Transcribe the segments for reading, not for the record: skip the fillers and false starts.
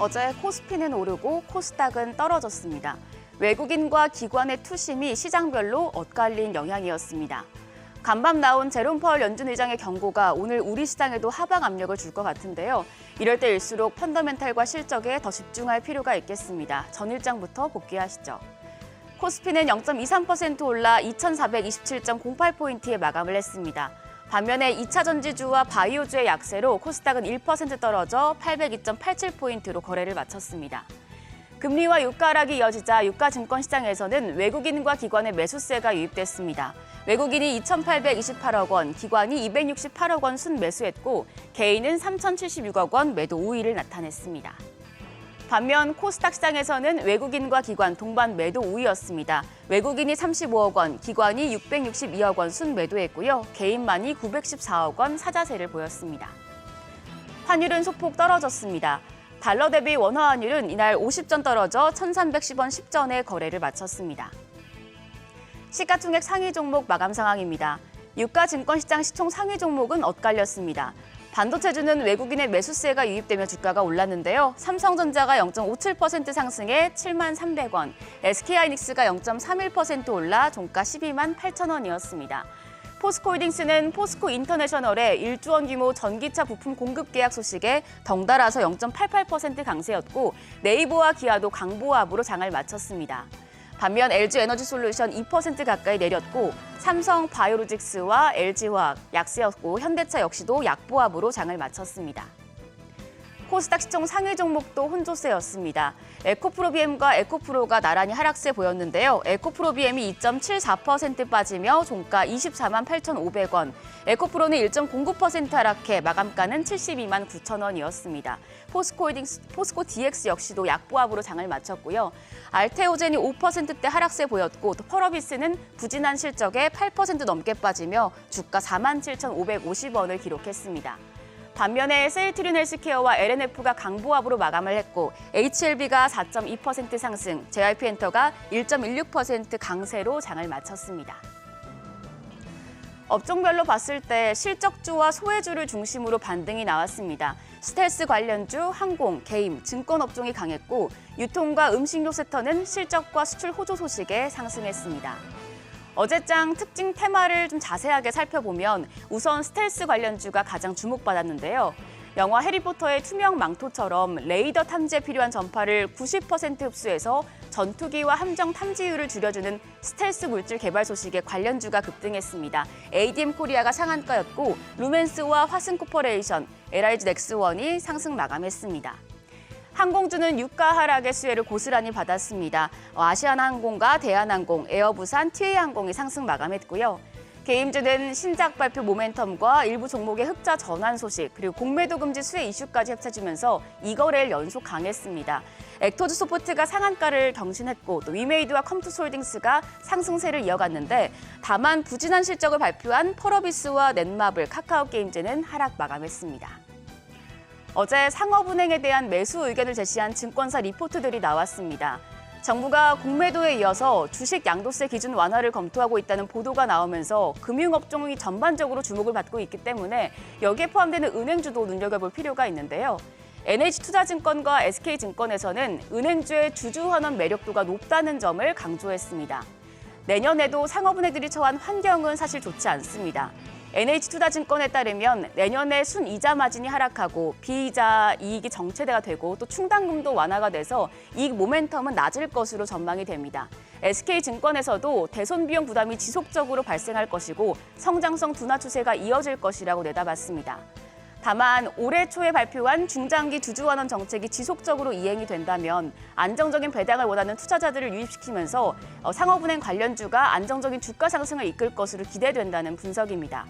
어제 코스피는 오르고 코스닥은 떨어졌습니다. 외국인과 기관의 투심이 시장별로 엇갈린 영향이었습니다. 간밤 나온 제롬 파월 연준 의장의 경고가 오늘 우리 시장에도 하방 압력을 줄 것 같은데요. 이럴 때일수록 펀더멘탈과 실적에 더 집중할 필요가 있겠습니다. 전일장부터 복귀하시죠. 코스피는 0.23% 올라 2,427.08포인트에 마감을 했습니다. 반면에 2차 전지주와 바이오주의 약세로 코스닥은 1% 떨어져 802.87포인트로 거래를 마쳤습니다. 금리와 유가 하락이 이어지자 유가증권 시장에서는 외국인과 기관의 매수세가 유입됐습니다. 외국인이 2,828억 원, 기관이 268억 원 순매수했고 개인은 3,076억 원 매도 우위를 나타냈습니다. 반면 코스닥 시장에서는 외국인과 기관 동반 매도 우위였습니다. 외국인이 35억 원, 기관이 662억 원 순매도했고요. 개인만이 914억 원 사자세를 보였습니다. 환율은 소폭 떨어졌습니다. 달러 대비 원화 환율은 이날 50전 떨어져 1,310원 10전에 거래를 마쳤습니다. 시가총액 상위 종목 마감 상황입니다. 유가증권시장 시총 상위 종목은 엇갈렸습니다. 반도체주는 외국인의 매수세가 유입되며 주가가 올랐는데요. 삼성전자가 0.57% 상승해 7만 300원, SK하이닉스가 0.31% 올라 종가 12만 8천 원이었습니다. 포스코홀딩스는 포스코 인터내셔널의 1조 원 규모 전기차 부품 공급 계약 소식에 덩달아서 0.88% 강세였고 네이버와 기아도 강보합으로 장을 마쳤습니다. 반면 LG에너지솔루션 2% 가까이 내렸고 삼성 바이오로직스와 LG화학 약세였고 현대차 역시도 약보합으로 장을 마쳤습니다. 코스닥 시총 상위 종목도 혼조세였습니다. 에코프로비엠과 에코프로가 나란히 하락세 보였는데요. 에코프로비엠이 2.74% 빠지며 종가 24만 8,500원, 에코프로는 1.09% 하락해 마감가는 72만 9천 원이었습니다. 포스코 DX 역시도 약보합으로 장을 마쳤고요. 알테오젠이 5%대 하락세 보였고 또 펄어비스는 부진한 실적에 8% 넘게 빠지며 주가 4만 7,550원을 기록했습니다. 반면에 세일트린 헬스케어와 LNF가 강보합으로 마감을 했고 HLB가 4.2% 상승, JYP엔터가 1.16% 강세로 장을 마쳤습니다. 업종별로 봤을 때 실적주와 소외주를 중심으로 반등이 나왔습니다. 스텔스 관련주, 항공, 게임, 증권 업종이 강했고 유통과 음식료 섹터는 실적과 수출 호조 소식에 상승했습니다. 어제장 특징 테마를 좀 자세하게 살펴보면 우선 스텔스 관련주가 가장 주목받았는데요. 영화 해리포터의 투명 망토처럼 레이더 탐지에 필요한 전파를 90% 흡수해서 전투기와 함정 탐지율을 줄여주는 스텔스 물질 개발 소식에 관련주가 급등했습니다. ADM 코리아가 상한가였고 루멘스와 화승코퍼레이션, LIG 넥스원이 상승 마감했습니다. 항공주는 유가 하락의 수혜를 고스란히 받았습니다. 아시아나항공과 대한항공, 에어부산, TA항공이 상승 마감했고요. 게임주는 신작 발표 모멘텀과 일부 종목의 흑자 전환 소식, 그리고 공매도 금지 수혜 이슈까지 합쳐지면서 2거래일 연속 강했습니다. 액토즈 소프트가 상한가를 경신했고 또 위메이드와 컴투스홀딩스가 상승세를 이어갔는데 다만 부진한 실적을 발표한 펄어비스와 넷마블, 카카오게임즈는 하락 마감했습니다. 어제 상업은행에 대한 매수 의견을 제시한 증권사 리포트들이 나왔습니다. 정부가 공매도에 이어서 주식 양도세 기준 완화를 검토하고 있다는 보도가 나오면서 금융업종이 전반적으로 주목을 받고 있기 때문에 여기에 포함되는 은행주도 눈여겨볼 필요가 있는데요. NH투자증권과 SK증권에서는 은행주의 주주환원 매력도가 높다는 점을 강조했습니다. 내년에도 상업은행들이 처한 환경은 사실 좋지 않습니다. NH투자증권에 따르면 내년에 순이자 마진이 하락하고 비이자 이익이 정체가 되고 또 충당금도 완화가 돼서 이익 모멘텀은 낮을 것으로 전망이 됩니다. SK증권에서도 대손 비용 부담이 지속적으로 발생할 것이고 성장성 둔화 추세가 이어질 것이라고 내다봤습니다. 다만 올해 초에 발표한 중장기 주주환원 정책이 지속적으로 이행이 된다면 안정적인 배당을 원하는 투자자들을 유입시키면서 상업은행 관련주가 안정적인 주가 상승을 이끌 것으로 기대된다는 분석입니다.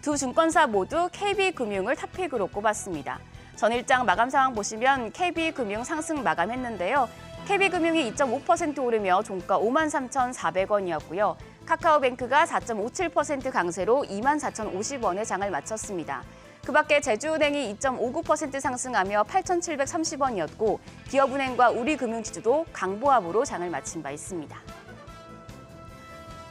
두 증권사 모두 KB금융을 탑픽으로 꼽았습니다. 전일장 마감 상황 보시면 KB금융 상승 마감했는데요. KB금융이 2.5% 오르며 종가 53,400원이었고요. 카카오뱅크가 4.57% 강세로 24,050원에 장을 마쳤습니다. 그 밖에 제주은행이 2.59% 상승하며 8,730원이었고 기업은행과 우리금융지주도 강보합으로 장을 마친 바 있습니다.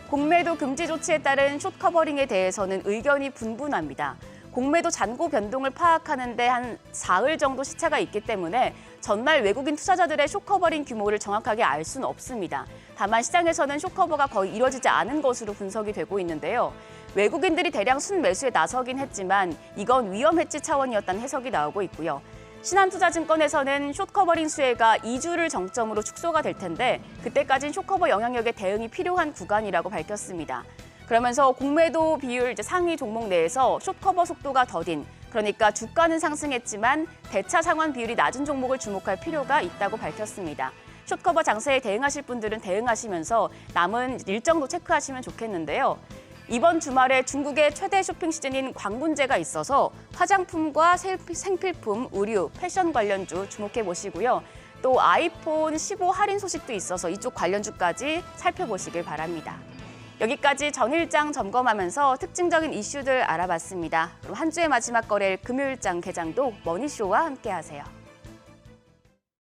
공매도 금지 조치에 따른 숏커버링에 대해서는 의견이 분분합니다. 공매도 잔고 변동을 파악하는 데 한 사흘 정도 시차가 있기 때문에 전날 외국인 투자자들의 숏커버링 규모를 정확하게 알 수는 없습니다. 다만 시장에서는 숏커버가 거의 이뤄지지 않은 것으로 분석이 되고 있는데요. 외국인들이 대량 순매수에 나서긴 했지만 이건 위험 해지 차원이었다는 해석이 나오고 있고요. 신한투자증권에서는 숏커버링 수혜가 2주를 정점으로 축소가 될 텐데 그때까지는 숏커버 영향력에 대응이 필요한 구간이라고 밝혔습니다. 그러면서 공매도 비율 상위 종목 내에서 숏커버 속도가 더딘, 그러니까 주가는 상승했지만 대차 상환 비율이 낮은 종목을 주목할 필요가 있다고 밝혔습니다. 숏커버 장세에 대응하실 분들은 대응하시면서 남은 일정도 체크하시면 좋겠는데요. 이번 주말에 중국의 최대 쇼핑 시즌인 광군제가 있어서 화장품과 생필품, 의류, 패션 관련주 주목해 보시고요. 또 아이폰 15 할인 소식도 있어서 이쪽 관련주까지 살펴보시길 바랍니다. 여기까지 전일장 점검하면서 특징적인 이슈들 알아봤습니다. 그럼 한 주의 마지막 거래일 금요일장 개장도 머니쇼와 함께하세요.